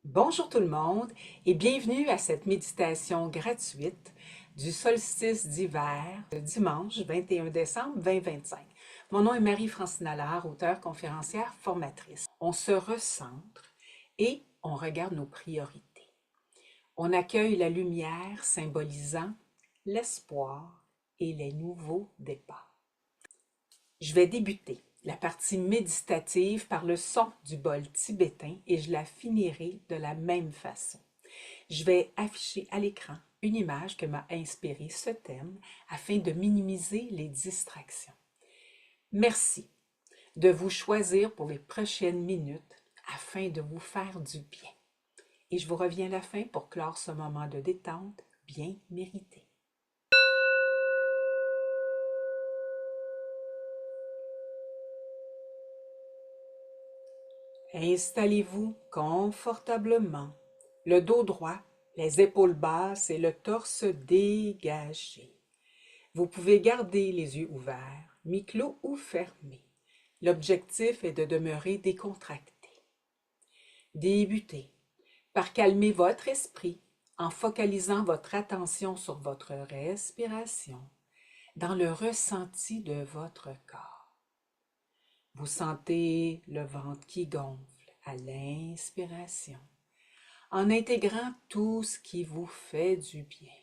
Bonjour tout le monde et bienvenue à cette méditation gratuite du solstice d'hiver, le dimanche 21 décembre 2025. Mon nom est Marie-Francine Allard, auteure, conférencière, formatrice. On se recentre et on regarde nos priorités. On accueille la lumière symbolisant l'espoir et les nouveaux départs. Je vais débuter la partie méditative par le son du bol tibétain et je la finirai de la même façon. Je vais afficher à l'écran une image que m'a inspiré ce thème afin de minimiser les distractions. Merci de vous choisir pour les prochaines minutes afin de vous faire du bien. Et je vous reviens à la fin pour clore ce moment de détente bien mérité. Installez-vous confortablement, le dos droit, les épaules basses et le torse dégagé. Vous pouvez garder les yeux ouverts, mi-clos ou fermés. L'objectif est de demeurer décontracté. Débutez par calmer votre esprit en focalisant votre attention sur votre respiration dans le ressenti de votre corps. Vous sentez le ventre qui gonfle à l'inspiration en intégrant tout ce qui vous fait du bien.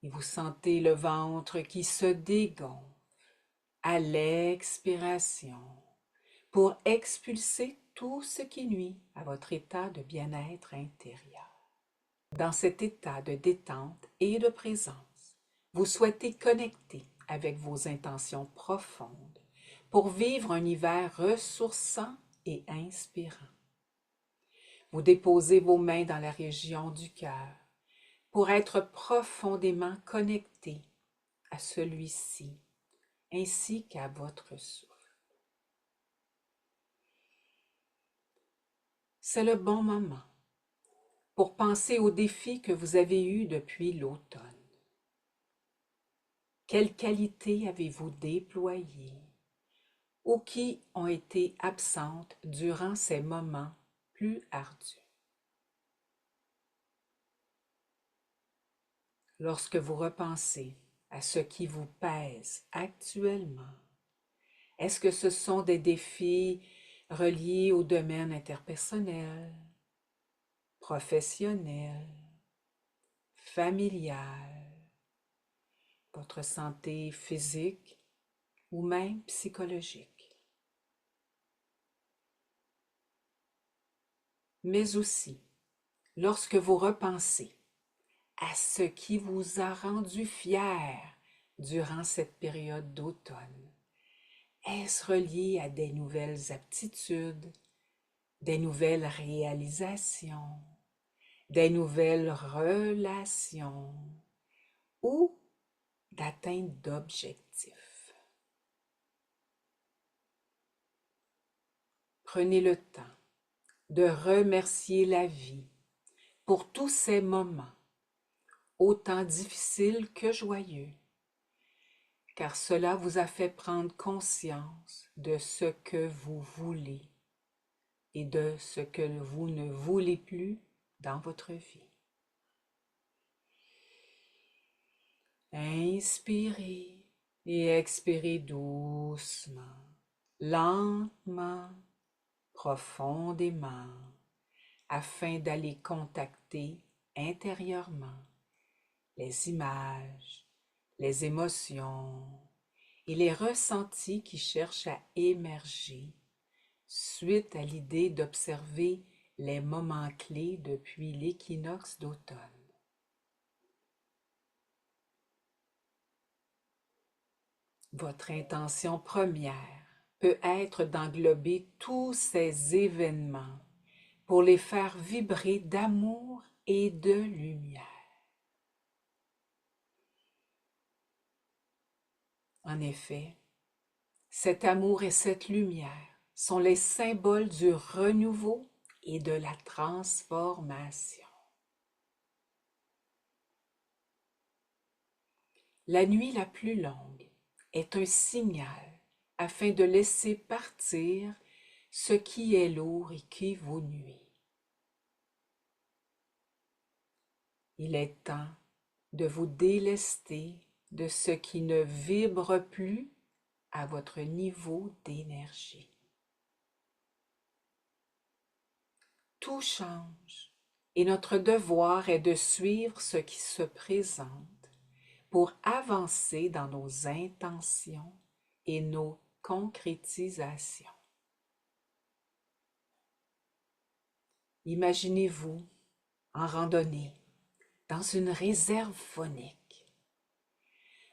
Et vous sentez le ventre qui se dégonfle à l'expiration pour expulser tout ce qui nuit à votre état de bien-être intérieur. Dans cet état de détente et de présence, vous souhaitez connecter avec vos intentions profondes pour vivre un hiver ressourçant et inspirant. Vous déposez vos mains dans la région du cœur pour être profondément connecté à celui-ci ainsi qu'à votre souffle. C'est le bon moment pour penser aux défis que vous avez eus depuis l'automne. Quelles qualités avez-vous déployées ou qui ont été absentes durant ces moments plus ardus? Lorsque vous repensez à ce qui vous pèse actuellement, est-ce que ce sont des défis reliés au domaine interpersonnel, professionnel, familial, votre santé physique ou même psychologique? Mais aussi, lorsque vous repensez à ce qui vous a rendu fier durant cette période d'automne, est-ce relié à des nouvelles aptitudes, des nouvelles réalisations, des nouvelles relations ou d'atteinte d'objectifs? Prenez le temps de remercier la vie pour tous ces moments, autant difficiles que joyeux, car cela vous a fait prendre conscience de ce que vous voulez et de ce que vous ne voulez plus dans votre vie. Inspirez et expirez doucement, lentement, profondément, afin d'aller contacter intérieurement les images, les émotions et les ressentis qui cherchent à émerger suite à l'idée d'observer les moments clés depuis l'équinoxe d'automne. Votre intention première peut être d'englober tous ces événements pour les faire vibrer d'amour et de lumière. En effet, cet amour et cette lumière sont les symboles du renouveau et de la transformation. La nuit la plus longue est un signal afin de laisser partir ce qui est lourd et qui vous nuit. Il est temps de vous délester de ce qui ne vibre plus à votre niveau d'énergie. Tout change et notre devoir est de suivre ce qui se présente pour avancer dans nos intentions et nos concrétisations. Imaginez-vous en randonnée dans une réserve faunique.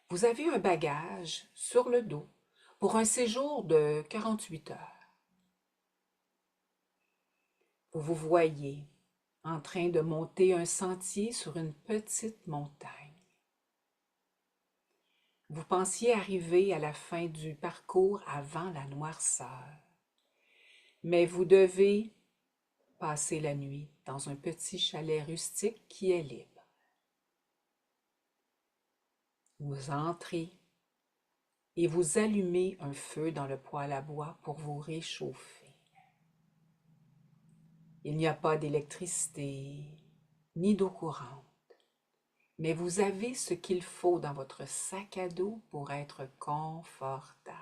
Vous avez un bagage sur le dos pour un séjour de 48 heures. Vous vous voyez en train de monter un sentier sur une petite montagne. Vous pensiez arriver à la fin du parcours avant la noirceur, mais vous devez passer la nuit dans un petit chalet rustique qui est libre. Vous entrez et vous allumez un feu dans le poêle à bois pour vous réchauffer. Il n'y a pas d'électricité ni d'eau courante, mais vous avez ce qu'il faut dans votre sac à dos pour être confortable.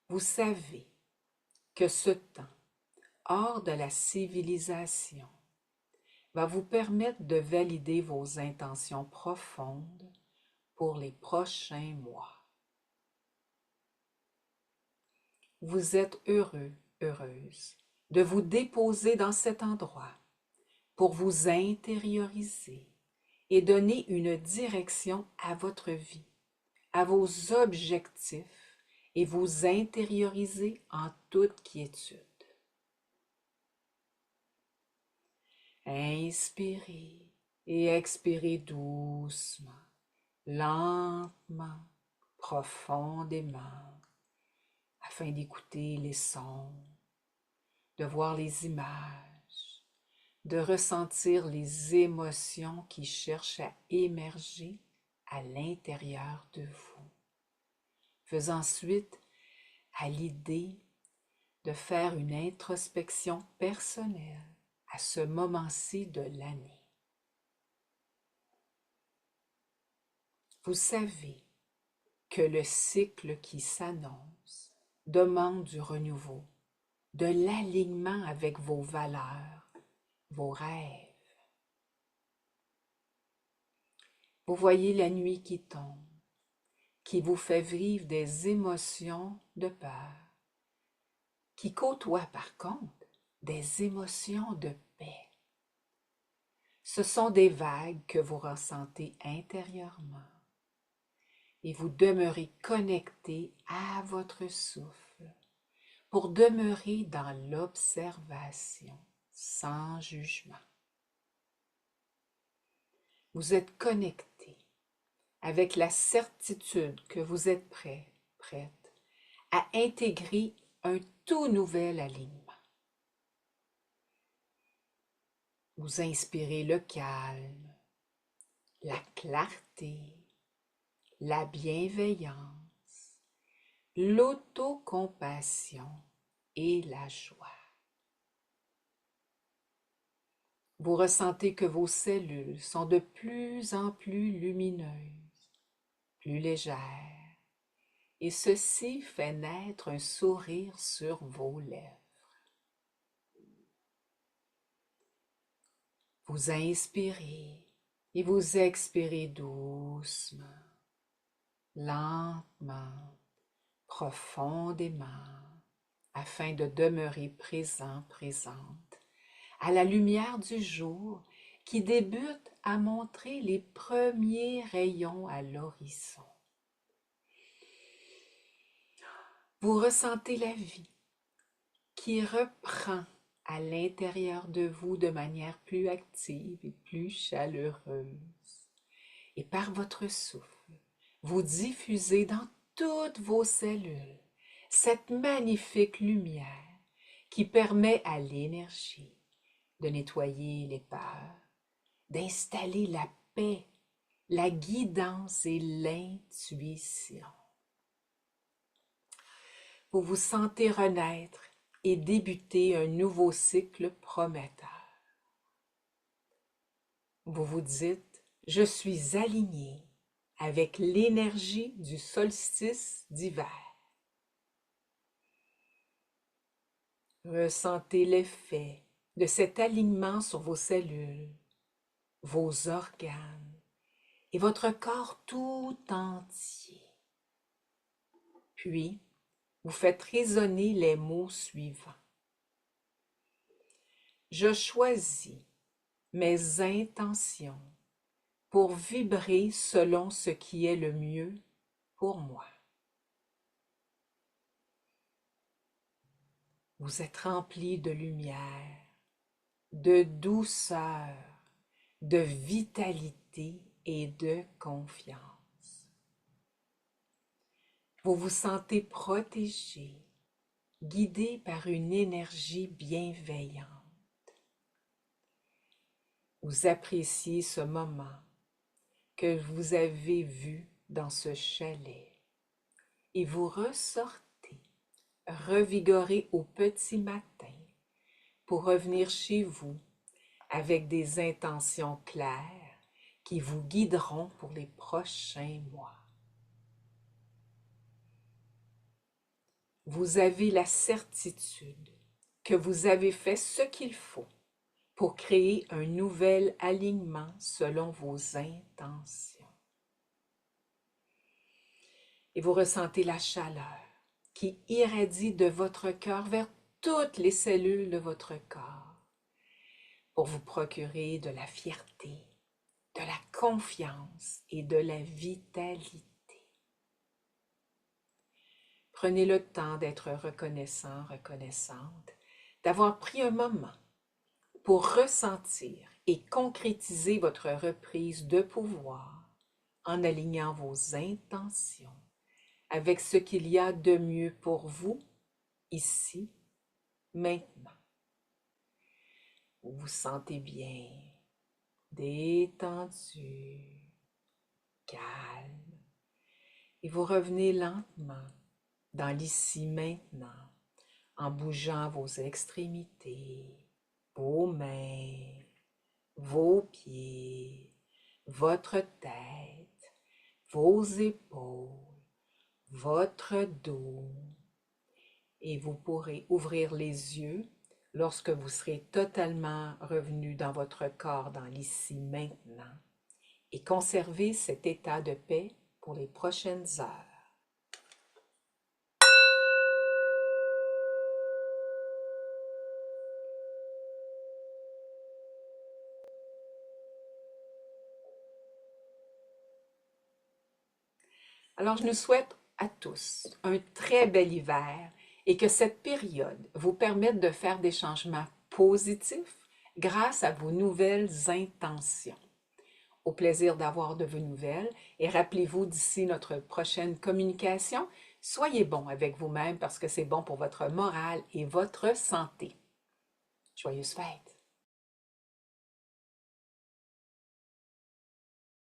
Vous savez que ce temps hors de la civilisation va vous permettre de valider vos intentions profondes pour les prochains mois. Vous êtes heureux, heureuse de vous déposer dans cet endroit pour vous intérioriser et donner une direction à votre vie, à vos objectifs et vous intérioriser en toute quiétude. Inspirez et expirez doucement, lentement, profondément, afin d'écouter les sons, de voir les images, de ressentir les émotions qui cherchent à émerger à l'intérieur de vous. Faisant suite à l'idée de faire une introspection personnelle à ce moment-ci de l'année. Vous savez que le cycle qui s'annonce demande du renouveau, de l'alignement avec vos valeurs, vos rêves. Vous voyez la nuit qui tombe, qui vous fait vivre des émotions de peur, qui côtoie par contre des émotions de paix. Ce sont des vagues que vous ressentez intérieurement et vous demeurez connecté à votre souffle pour demeurer dans l'observation sans jugement. Vous êtes connecté avec la certitude que vous êtes prêt, prête à intégrer un tout nouvel alignement. Vous inspirez le calme, la clarté, la bienveillance, l'autocompassion et la joie. Vous ressentez que vos cellules sont de plus en plus lumineuses, plus légères, et ceci fait naître un sourire sur vos lèvres. Vous inspirez et vous expirez doucement, lentement, profondément, afin de demeurer présent, présente, à la lumière du jour qui débute à montrer les premiers rayons à l'horizon. Vous ressentez la vie qui reprend à l'intérieur de vous de manière plus active et plus chaleureuse. Et par votre souffle, vous diffusez dans toutes vos cellules cette magnifique lumière qui permet à l'énergie de nettoyer les peurs, d'installer la paix, la guidance et l'intuition. vous vous sentez renaître et débuter un nouveau cycle prometteur. Vous vous dites, je suis aligné avec l'énergie du solstice d'hiver. Ressentez l'effet de cet alignement sur vos cellules, vos organes et votre corps tout entier. Puis, vous faites résonner les mots suivants. Je choisis mes intentions pour vibrer selon ce qui est le mieux pour moi. Vous êtes rempli de lumière, de douceur, de vitalité et de confiance. Vous vous sentez protégé, guidé par une énergie bienveillante. Vous appréciez ce moment que vous avez vu dans ce chalet et vous ressortez, revigoré au petit matin pour revenir chez vous avec des intentions claires qui vous guideront pour les prochains mois. Vous avez la certitude que vous avez fait ce qu'il faut pour créer un nouvel alignement selon vos intentions. Et vous ressentez la chaleur qui irradie de votre cœur vers toutes les cellules de votre corps pour vous procurer de la fierté, de la confiance et de la vitalité. Prenez le temps d'être reconnaissant, reconnaissante, d'avoir pris un moment pour ressentir et concrétiser votre reprise de pouvoir en alignant vos intentions avec ce qu'il y a de mieux pour vous ici, maintenant. Vous vous sentez bien, détendu, calme, et vous revenez lentement dans l'ici maintenant en bougeant vos extrémités, vos mains, vos pieds, votre tête, vos épaules, votre dos, et vous pourrez ouvrir les yeux lorsque vous serez totalement revenu dans votre corps, dans l'ici maintenant, et conserver cet état de paix pour les prochaines heures. Alors, je nous souhaite à tous un très bel hiver et que cette période vous permette de faire des changements positifs grâce à vos nouvelles intentions. Au plaisir d'avoir de vos nouvelles et rappelez-vous d'ici notre prochaine communication, soyez bon avec vous-même parce que c'est bon pour votre morale et votre santé. Joyeuses fêtes!